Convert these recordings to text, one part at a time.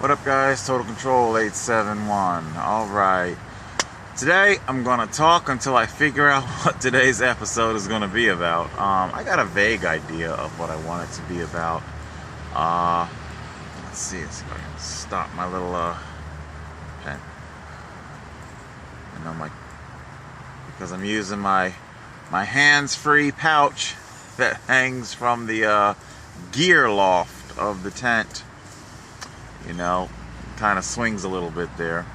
What up, guys? Total Control 871. Alright. Today, I'm going to talk until I figure out what today's episode is going to be about. I got a vague idea of what I want it to be about. Let's see if I can stop my little pen. And because I'm using my hands-free pouch that hangs from the gear loft of the tent. You know, kind of swings a little bit there.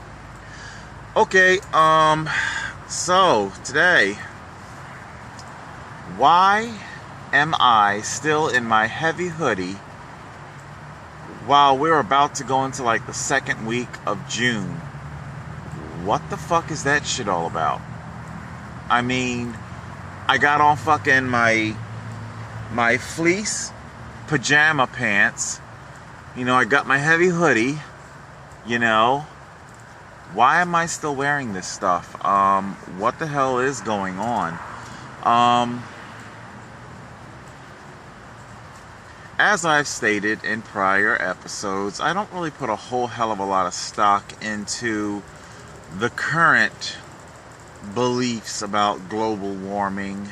Okay, so today, why am I still in my heavy hoodie while we're about to go into like the second week of June? What the fuck is that shit all about? I mean, I got on fucking my fleece pajama pants. You know, I got my heavy hoodie. You know, why am I still wearing this stuff? What the hell is going on? As I've stated in prior episodes, I don't really put a whole hell of a lot of stock into the current beliefs about global warming.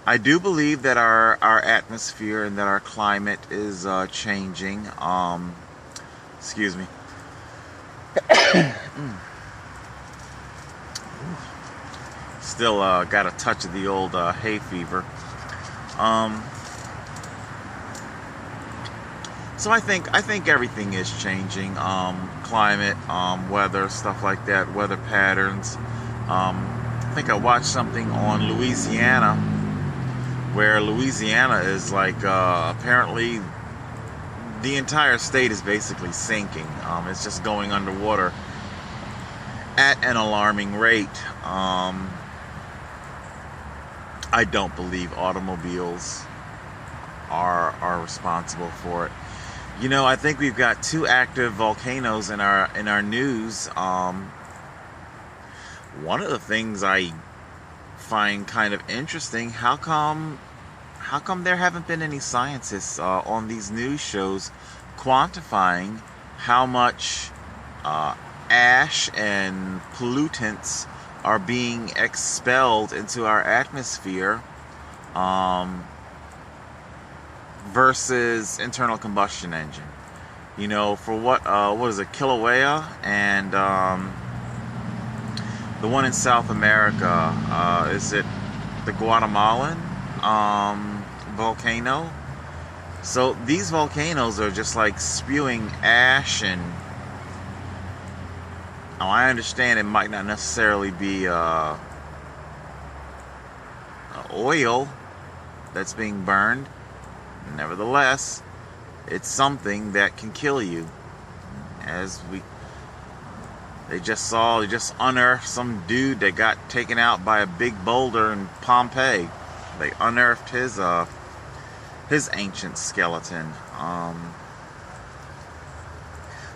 I do believe that our atmosphere and that our climate is changing. Excuse me. Still got a touch of the old hay fever. So I think everything is changing. Climate, weather, stuff like that, weather patterns. I think I watched something on Louisiana, where Louisiana is like apparently the entire state is basically sinking. It's just going underwater at an alarming rate. I don't believe automobiles are responsible for it. You know, I think we've got 2 active volcanoes in our news. One of the things I find kind of interesting, how come there haven't been any scientists on these news shows quantifying how much ash and pollutants are being expelled into our atmosphere versus internal combustion engine? You know, for what is it, Kilauea and the one in South America, is it the Guatemalan volcano? So these volcanoes are just like spewing ash, and I understand it might not necessarily be oil that's being burned. Nevertheless, it's something that can kill you. They just unearthed some dude that got taken out by a big boulder in Pompeii. They unearthed his ancient skeleton.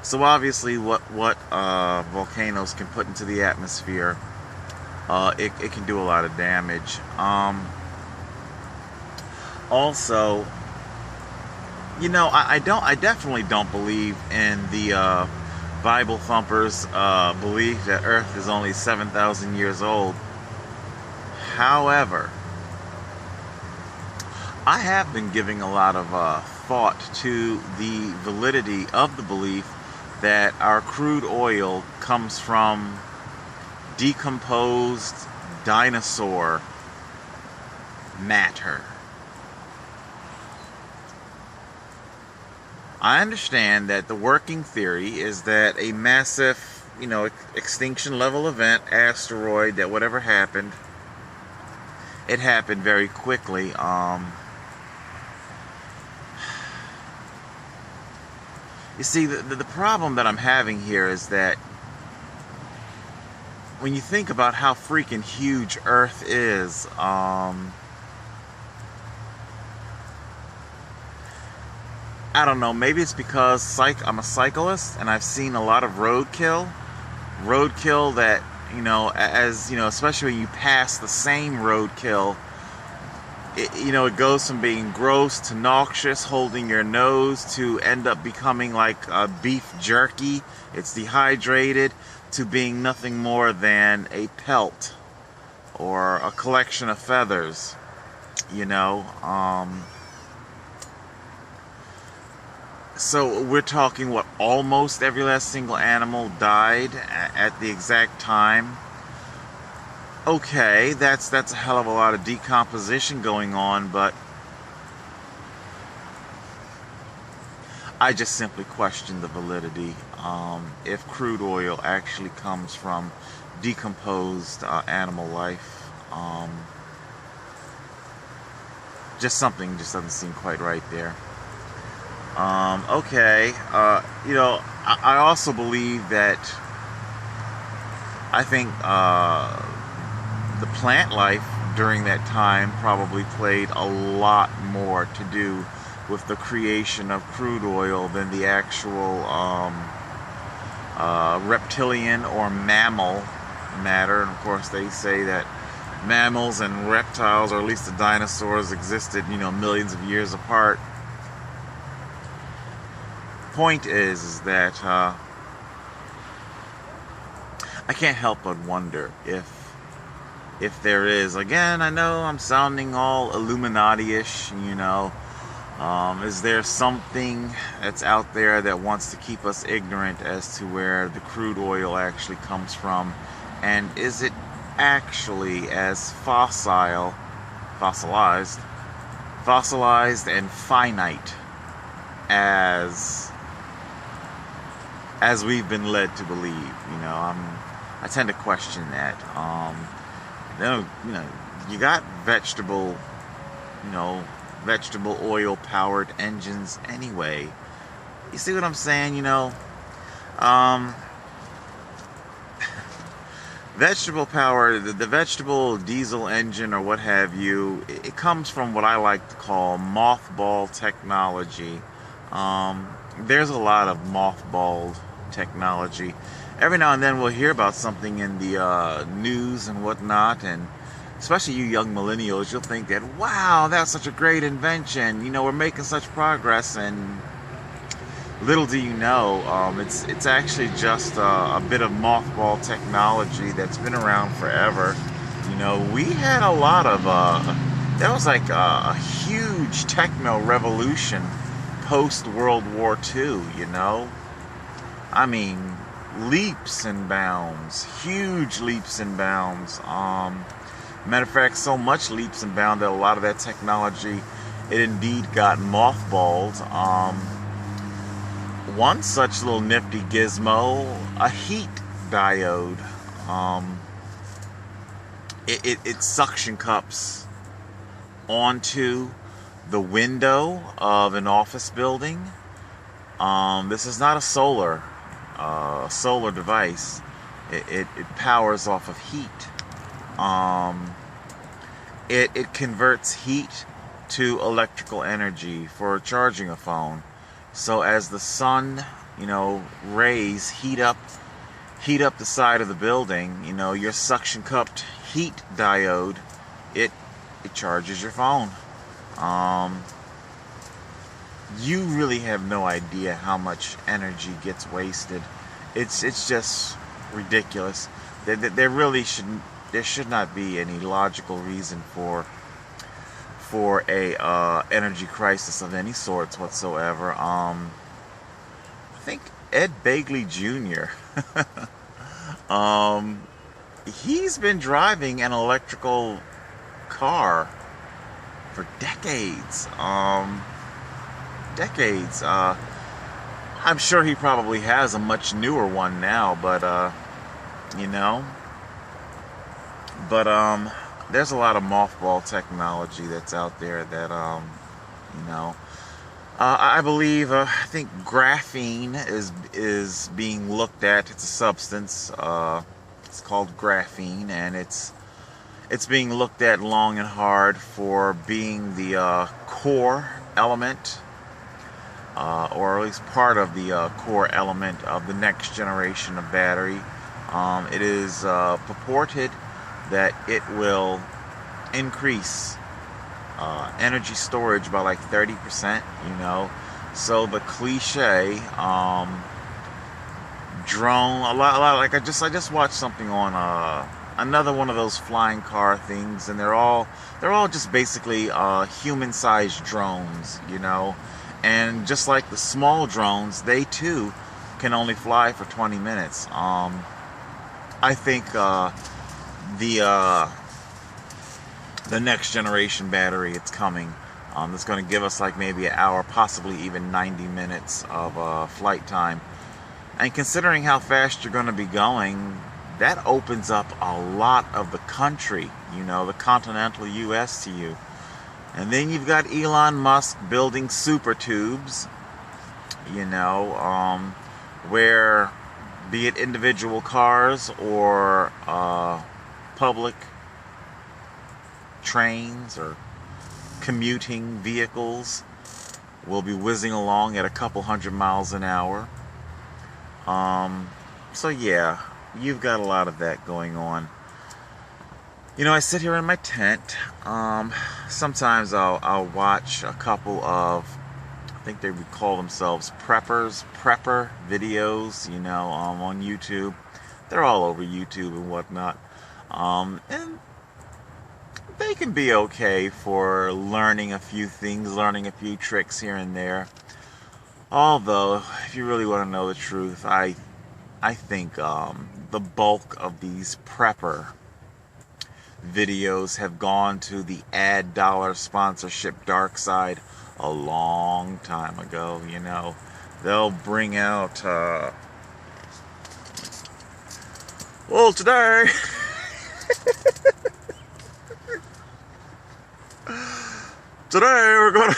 So obviously, what volcanoes can put into the atmosphere, it can do a lot of damage. Also, you know, I definitely don't believe in the Bible thumpers' belief that Earth is only 7,000 years old. However, I have been giving a lot of thought to the validity of the belief that our crude oil comes from decomposed dinosaur matter. I understand that the working theory is that a massive, you know, extinction level event, asteroid, that whatever happened, it happened very quickly. You see, the problem that I'm having here is that when you think about how freaking huge Earth is, I don't know, maybe it's because I'm a cyclist and I've seen a lot of roadkill that, you know, as you know, especially when you pass the same roadkill it goes from being gross to noxious, holding your nose, to end up becoming like beef jerky. It's dehydrated, to being nothing more than a pelt or a collection of feathers. You know, so we're talking what, almost every last single animal died at the exact time. Okay, that's a hell of a lot of decomposition going on, but I just simply question the validity. If crude oil actually comes from decomposed animal life, something just doesn't seem quite right there. Okay, I also believe that I think the plant life during that time probably played a lot more to do with the creation of crude oil than the actual reptilian or mammal matter. And of course they say that mammals and reptiles, or at least the dinosaurs, existed, millions of years apart. Point is that I can't help but wonder if there is, again, I know I'm sounding all Illuminati-ish, is there something that's out there that wants to keep us ignorant as to where the crude oil actually comes from, and is it actually as fossilized and finite as we've been led to believe? I tend to question that. You got vegetable oil powered engines anyway. You see what I'm saying? Vegetable power, the vegetable diesel engine or what have you, it comes from what I like to call mothball technology. There's a lot of mothballed technology. Every now and then we'll hear about something in the news and whatnot, and especially you young millennials, you'll think that, wow, that's such a great invention. We're making such progress, and little do you know, it's actually just a bit of mothball technology that's been around forever. We had a lot of, there was like a huge techno revolution post World War II, I mean, leaps and bounds, huge leaps and bounds. Matter of fact, so much leaps and bounds that a lot of that technology, it indeed got mothballed. One such little nifty gizmo, a heat diode. It suction cups onto the window of an office building. This is not a solar device. It powers off of heat. It converts heat to electrical energy for charging a phone. So as the sun, rays heat up the side of the building, your suction cupped heat diode, it charges your phone. You really have no idea how much energy gets wasted. It's just ridiculous. There should not be any logical reason for a energy crisis of any sorts whatsoever. I think Ed Begley Jr. He's been driving an electrical car for decades. I'm sure he probably has a much newer one now, but there's a lot of mothball technology that's out there that I believe, I think graphene is being looked at. It's a substance. It's called graphene, and it's being looked at long and hard for being the core element, or at least part of the core element of the next generation of battery. It is purported that it will increase energy storage by like 30%, you know. So the cliche drone, a lot like I just watched something on another one of those flying car things, and they're all just basically human-sized drones, you know. And just like the small drones, they too can only fly for 20 minutes. I think the next generation battery it's coming, that's going to give us like maybe an hour, possibly even 90 minutes of flight time. And considering how fast you're going to be going, that opens up a lot of the country, you know, the continental US to you. And then you've got Elon Musk building super tubes, you know, where, be it individual cars or public trains or commuting vehicles, will be whizzing along at a couple hundred miles an hour. So yeah, you've got a lot of that going on. You know, I sit here in my tent. Sometimes I'll watch a couple of, I think they would call themselves prepper videos, you know, on YouTube. They're all over YouTube and whatnot. And they can be okay for learning a few things, learning a few tricks here and there. Although, if you really want to know the truth, I think the bulk of these prepper videos have gone to the ad dollar sponsorship dark side a long time ago, you know. They'll bring out, well, today, we're going to,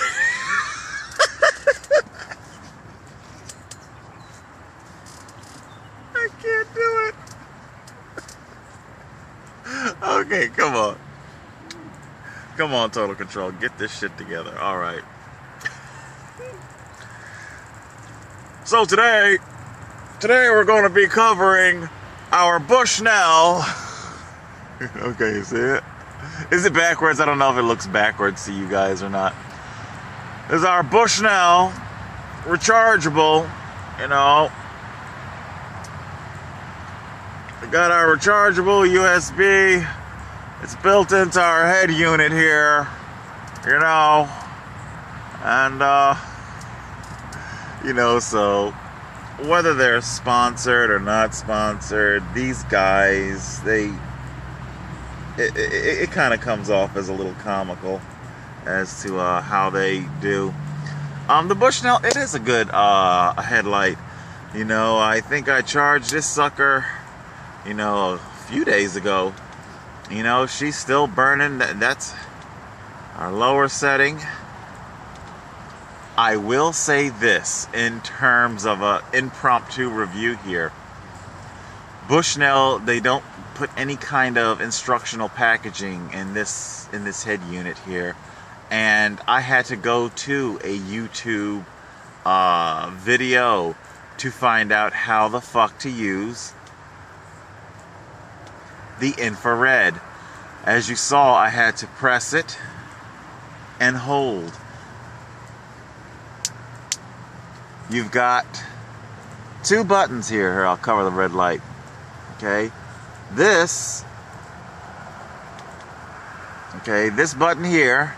I can't do it. Okay, come on. Come on, Total Control. Get this shit together. All right. So today we're going to be covering our Bushnell. Okay, see it? Is it backwards? I don't know if it looks backwards to you guys or not. This is our Bushnell rechargeable, you know. We got our rechargeable USB. It's built into our head unit here, you know. And you know, so whether they're sponsored or not sponsored, these guys, it kind of comes off as a little comical as to how they do. The Bushnell, it is a good headlight. You know, I think I charged this sucker, you know, a few days ago. You know, she's still burning. That's our lower setting. I will say this in terms of an impromptu review here. Bushnell, they don't put any kind of instructional packaging in this head unit here, and I had to go to a YouTube video to find out how the fuck to use the infrared. As you saw, I had to press it and hold. You've got two buttons here. Here, I'll cover the red light. Okay, this button here,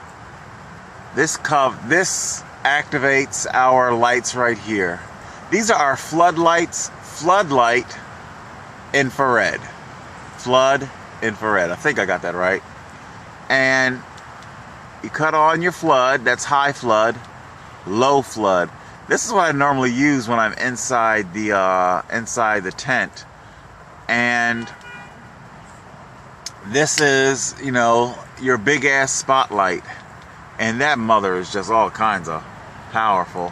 this activates our lights right here. These are our floodlight infrared. Flood infrared. I think I got that right. And you cut on your flood. That's high flood, low flood. This is what I normally use when I'm inside the tent. And this is, you know, your big ass spotlight. And that mother is just all kinds of powerful.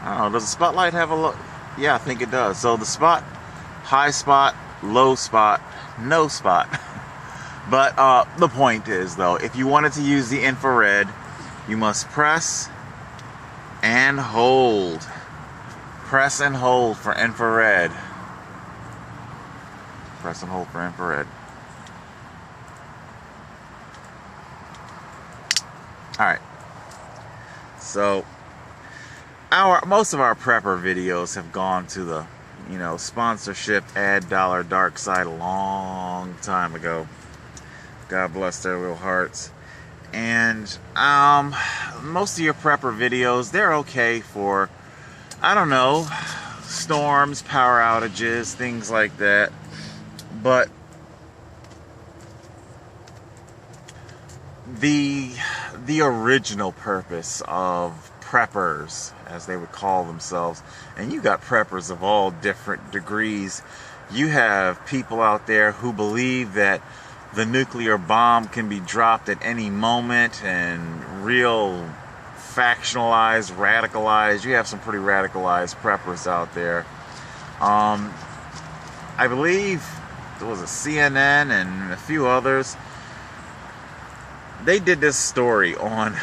I don't know, does the spotlight have a look? Yeah, I think it does. So the spot, high spot, low spot, no spot. But the point is, though, if you wanted to use the infrared, you must press and hold. Press and hold for infrared. Press and hold for infrared. All right. So most of our prepper videos have gone to the, sponsorship ad dollar dark side a long time ago. God bless their little hearts. And most of your prepper videos, they're okay for, I don't know, storms, power outages, things like that. But the original purpose of preppers, as they would call themselves, and you got preppers of all different degrees. You have people out there who believe that the nuclear bomb can be dropped at any moment, and real factionalized, radicalized. You have some pretty radicalized preppers out there. I believe there was a CNN and a few others. They did this story on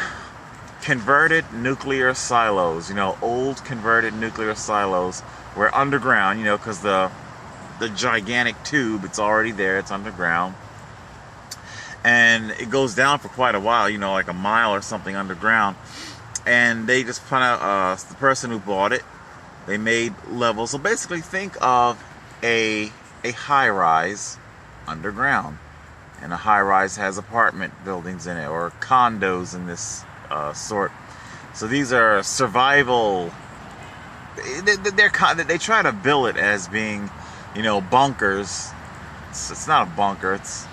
converted nuclear silos, old converted nuclear silos where underground, because the gigantic tube, it's already there, it's underground. And it goes down for quite a while, like a mile or something underground. And they just the person who bought it, they made levels. So basically think of a high-rise underground. And a high-rise has apartment buildings in it, or condos in this sort. So these are survival. They try to bill it as being, bunkers. It's not a bunker. It's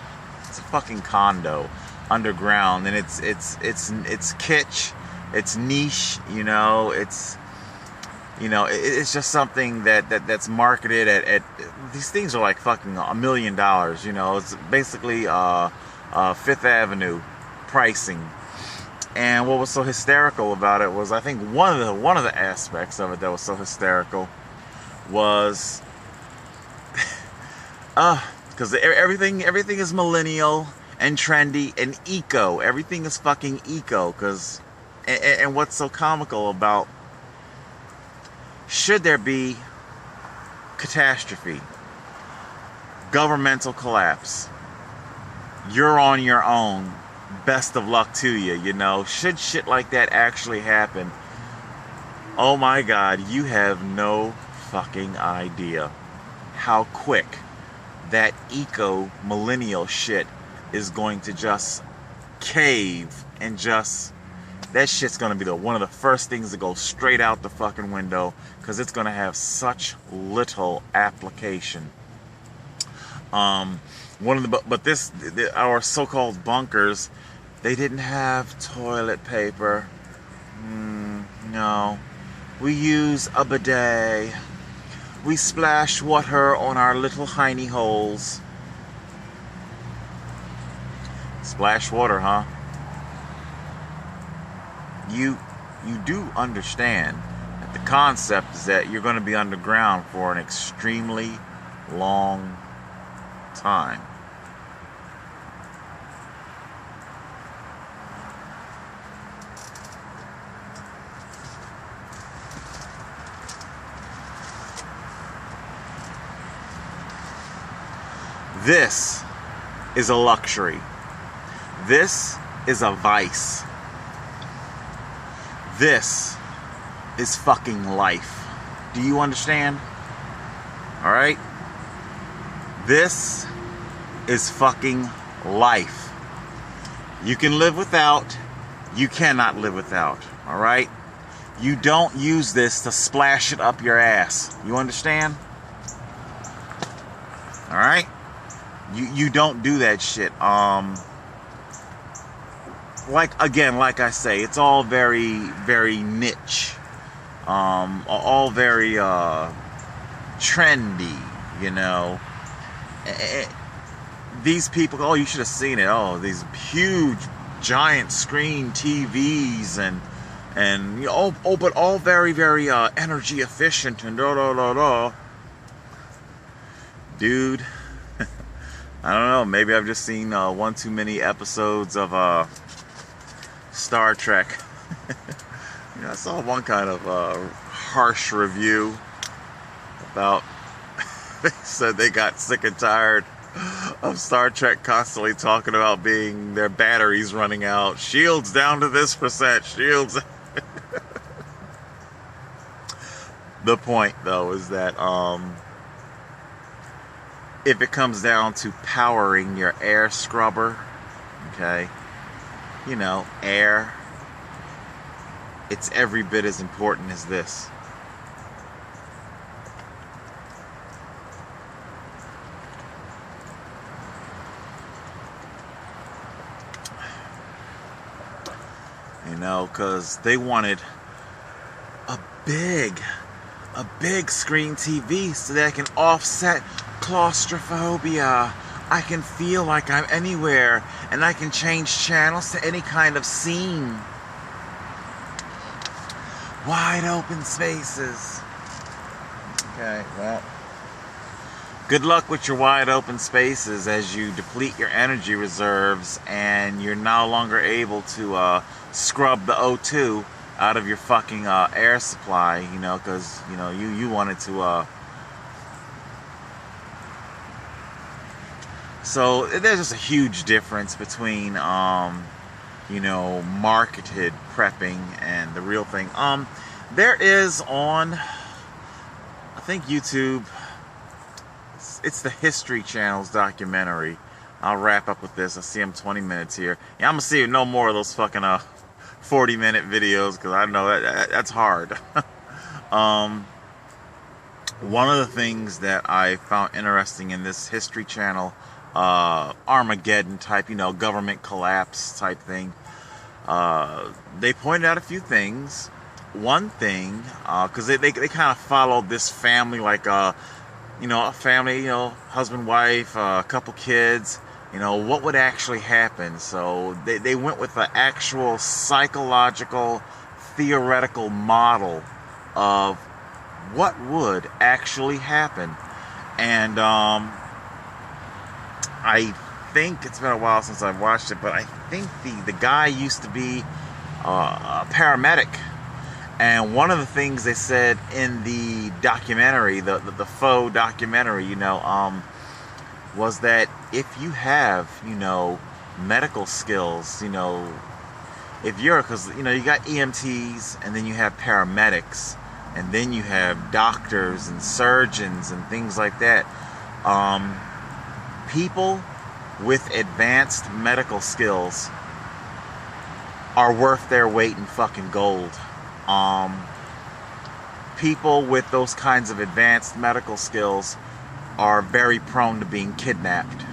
a fucking condo underground, and it's kitsch. It's niche. It's just something that's marketed at these things are like fucking $1 million. It's basically Fifth Avenue pricing. And what was so hysterical about it was, I think one of the aspects of it that was so hysterical was because everything is millennial and trendy and eco. Everything is fucking eco. And what's so comical about, should there be catastrophe, governmental collapse, you're on your own, best of luck to you, should shit like that actually happen, oh my God, you have no fucking idea how quick that eco millennial shit is going to just cave, and that shit's gonna be one of the first things to go straight out the fucking window, because it's gonna have such little application. Our so-called bunkers, they didn't have toilet paper. No. We use a bidet. We splash water on our little hiney holes. Splash water, huh? You do understand that the concept is that you're going to be underground for an extremely long time. This is a luxury. This is a vice. This is fucking life. Do you understand? Alright? This is fucking life. You can live without. You cannot live without. Alright? You don't use this to splash it up your ass. You understand? Alright? You don't do that shit. Like I say, it's all very, very niche. All very trendy, These people, you should have seen it. These huge, giant screen TVs and but all very, very energy efficient and Dude, I don't know. Maybe I've just seen one too many episodes of Star Trek. I saw one kind of harsh review about. They said they got sick and tired of Star Trek constantly talking about being their batteries running out. Shields down to this percent. Shields. The point, though, is that if it comes down to powering your air scrubber, okay, you know, air, it's every bit as important as this. You know, because they wanted a big screen TV so that I can offset claustrophobia. I can feel like I'm anywhere, and I can change channels to any kind of scene. Wide open spaces. Okay, well, good luck with your wide open spaces as you deplete your energy reserves and you're no longer able to scrub the O2 out of your fucking air supply, you know, because, you know, you wanted to so there's just a huge difference between you know, marketed prepping and the real thing. There is on, I think, YouTube, it's the History Channel's documentary. I'll wrap up with this. I see I'm 20 minutes here. Yeah, I'm gonna see no more of those fucking 40-minute videos, because I know that's hard. One of the things that I found interesting in this History Channel Armageddon type, you know, government collapse type thing, they pointed out a few things. One thing, because they kind of followed this family, like you know, a family, you know, husband, wife, a couple kids, you know, what would actually happen. So they went with the actual psychological, theoretical model of what would actually happen. And I think it's been a while since I've watched it, but I think the guy used to be a paramedic. And one of the things they said in the documentary, the Faux documentary, you know, was that if you have, you know, medical skills, you know, if you're, because, you know, you got EMTs, and then you have paramedics, and then you have doctors and surgeons and things like that. People with advanced medical skills are worth their weight in fucking gold. People with those kinds of advanced medical skills are very prone to being kidnapped.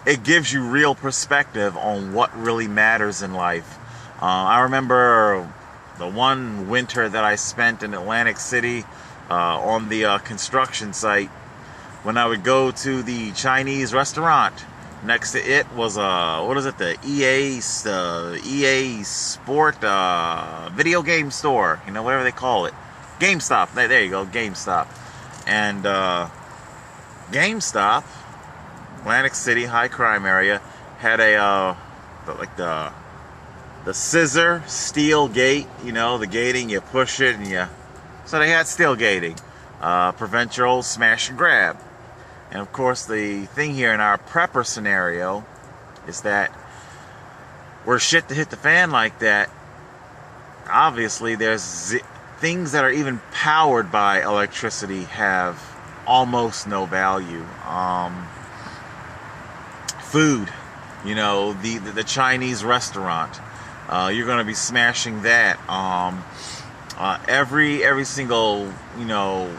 It gives you real perspective on what really matters in life. I remember the one winter that I spent in Atlantic City on the construction site, when I would go to the Chinese restaurant. Next to it was what is it? The EA Sport video game store. You know, whatever they call it. GameStop. There you go, GameStop. And GameStop, Atlantic City, high crime area, had a like the scissor steel gate. You know, the gating, you push it and you. So they had steel gating. Prevent your old smash and grab. And of course, the thing here in our prepper scenario is that where shit to hit the fan like that, obviously there's things that are even powered by electricity have almost no value. Food, you know, the Chinese restaurant, you're going to be smashing that. Every single, you know,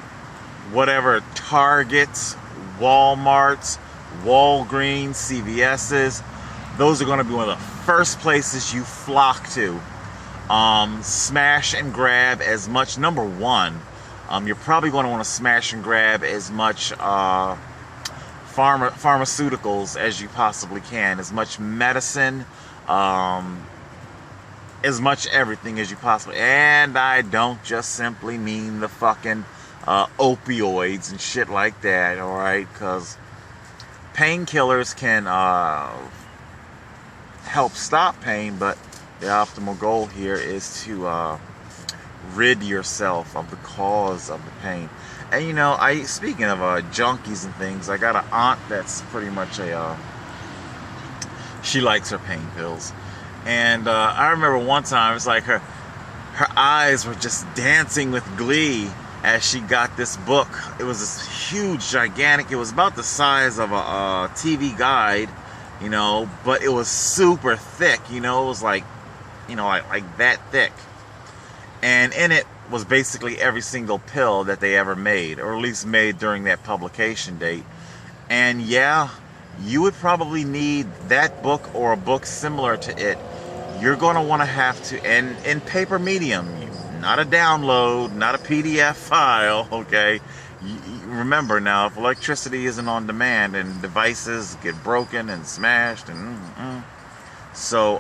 whatever, Targets, Walmarts, Walgreens, CVS's, those are going to be one of the first places you flock to. Smash and grab as much. Number one, you're probably going to want to smash and grab as much pharmaceuticals as you possibly can, as much medicine, as much everything as you possibly. And I don't just simply mean the fucking opioids and shit like that, alright? Because painkillers can help stop pain, but the optimal goal here is to rid yourself of the cause of the pain. And you know, speaking of junkies and things, I got an aunt that's pretty much she likes her pain pills. And I remember one time, it's like her eyes were just dancing with glee as she got this book. It was this huge, gigantic, it was about the size of a TV guide, you know, but it was super thick, you know, it was like, you know, like that thick. And in it was basically every single pill that they ever made, or at least made during that publication date. And yeah, you would probably need that book or a book similar to it. You're going to want to have to, and in paper medium, not a download, not a PDF file, okay? Remember now, if electricity isn't on demand and devices get broken and smashed, and so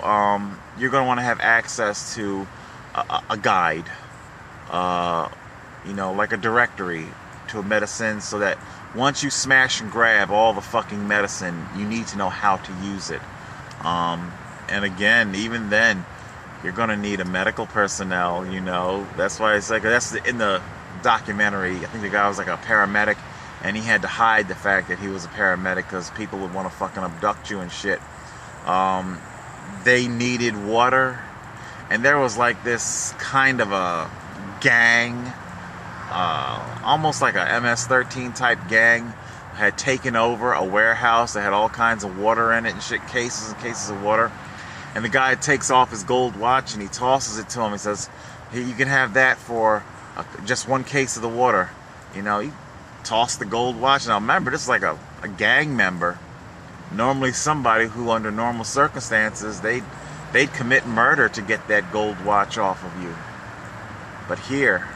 you're going to want to have access to a guide, you know, like a directory to a medicine, so that once you smash and grab all the fucking medicine, you need to know how to use it. And again, even then, you're going to need a medical personnel, you know. That's why it's like, that's in the documentary. I think the guy was like a paramedic, and he had to hide the fact that he was a paramedic because people would want to fucking abduct you and shit. They needed water, and there was like this kind of a gang, almost like a MS-13 type gang, had taken over a warehouse that had all kinds of water in it and shit, cases and cases of water. And the guy takes off his gold watch and he tosses it to him. He says, "Hey, you can have that for just one case of the water." You know, he tossed the gold watch. Now remember, this is like a gang member. Normally somebody who under normal circumstances, they'd commit murder to get that gold watch off of you. But here,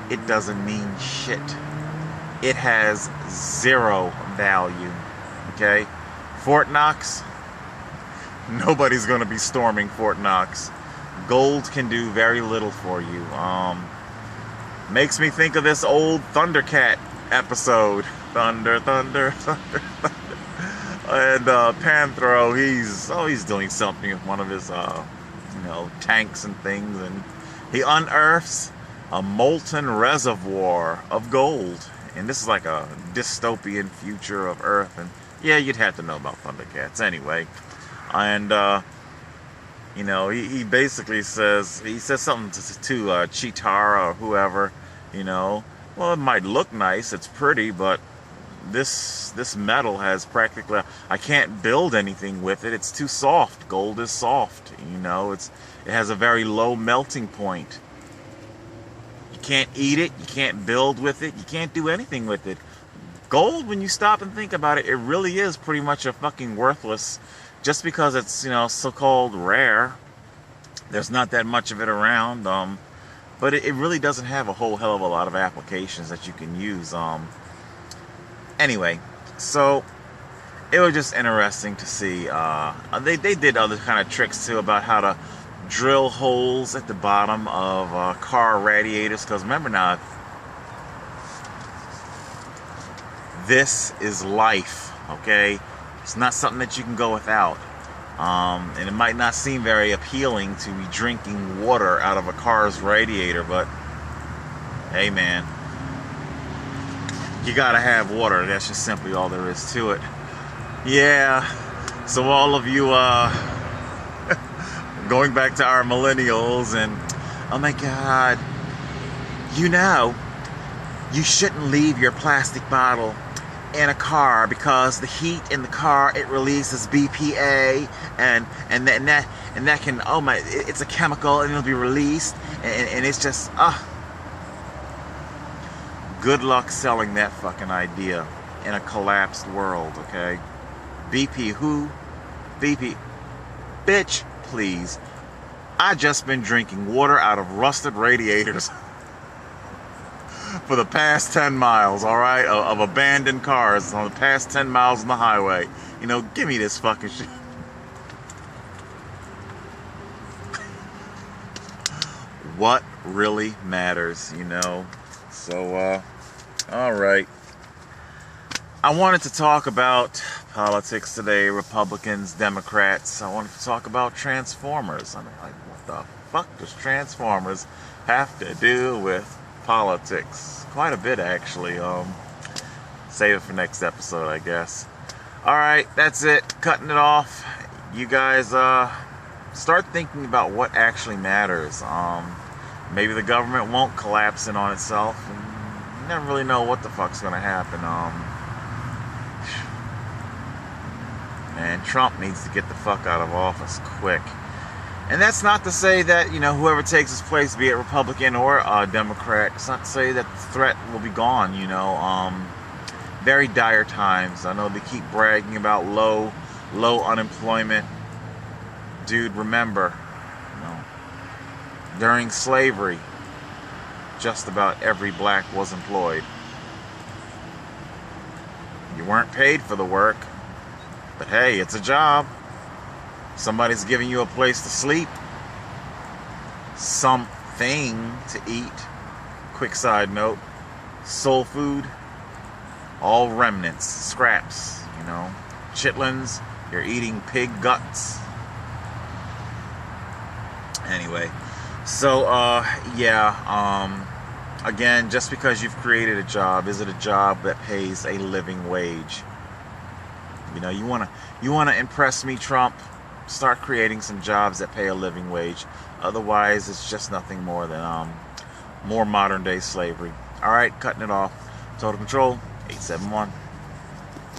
it doesn't mean shit. It has zero value, okay? Fort Knox, nobody's going to be storming Fort Knox. Gold can do very little for you. Makes me think of this old Thundercat episode. Thunder, thunder, thunder, thunder. And Panthro, he's doing something with one of his, you know, tanks and things, and he unearths a molten reservoir of gold. And this is like a dystopian future of Earth, and yeah, you'd have to know about Thundercats anyway. And you know, he basically says something to Chitara or whoever, you know, well, it might look nice, it's pretty, but this metal has practically, I can't build anything with it. It's too soft. Gold is soft, you know. It has a very low melting point. You can't eat it, you can't build with it, you can't do anything with it. Gold, when you stop and think about it, it really is pretty much a fucking worthless, just because it's, you know, so-called rare. There's not that much of it around, but it really doesn't have a whole hell of a lot of applications that you can use. Anyway, so it was just interesting to see. They did other kind of tricks too about how to drill holes at the bottom of car radiators, because remember now, this is life, okay? It's not something that you can go without. And it might not seem very appealing to be drinking water out of a car's radiator, but hey man, you gotta have water. That's just simply all there is to it. Yeah, so all of you going back to our millennials, and oh my god, you know, you shouldn't leave your plastic bottle in a car because the heat in the car, it releases BPA, and that can, oh my, it's a chemical and it'll be released, and it's just good luck selling that fucking idea in a collapsed world, okay? BP who? BP, bitch, please. I just been drinking water out of rusted radiators for the past 10 miles, all right, of abandoned cars on the past 10 miles on the highway. You know, give me this fucking shit. What really matters, you know? So, all right. I wanted to talk about politics today, Republicans, Democrats. I wanted to talk about Transformers. I mean, like, what the fuck does Transformers have to do with politics? Quite a bit, actually. Save it for next episode, I guess. Alright, that's it. Cutting it off. You guys start thinking about what actually matters. Maybe the government won't collapse in on itself. And you never really know what the fuck's gonna happen. Man, Trump needs to get the fuck out of office quick. And that's not to say that, you know, whoever takes his place, be it Republican or Democrat, it's not to say that the threat will be gone, you know. Very dire times. I know they keep bragging about low unemployment. Dude, remember, you know, during slavery, just about every black was employed. You weren't paid for the work, but hey, it's a job. Somebody's giving you a place to sleep, something to eat. Quick side note, soul food, all remnants, scraps, you know. Chitlins, you're eating pig guts. Anyway, so again, just because you've created a job, is it a job that pays a living wage? You know, you wanna impress me, Trump? Start creating some jobs that pay a living wage. Otherwise, it's just nothing more than more modern day slavery. All right, cutting it off. Total Control 871.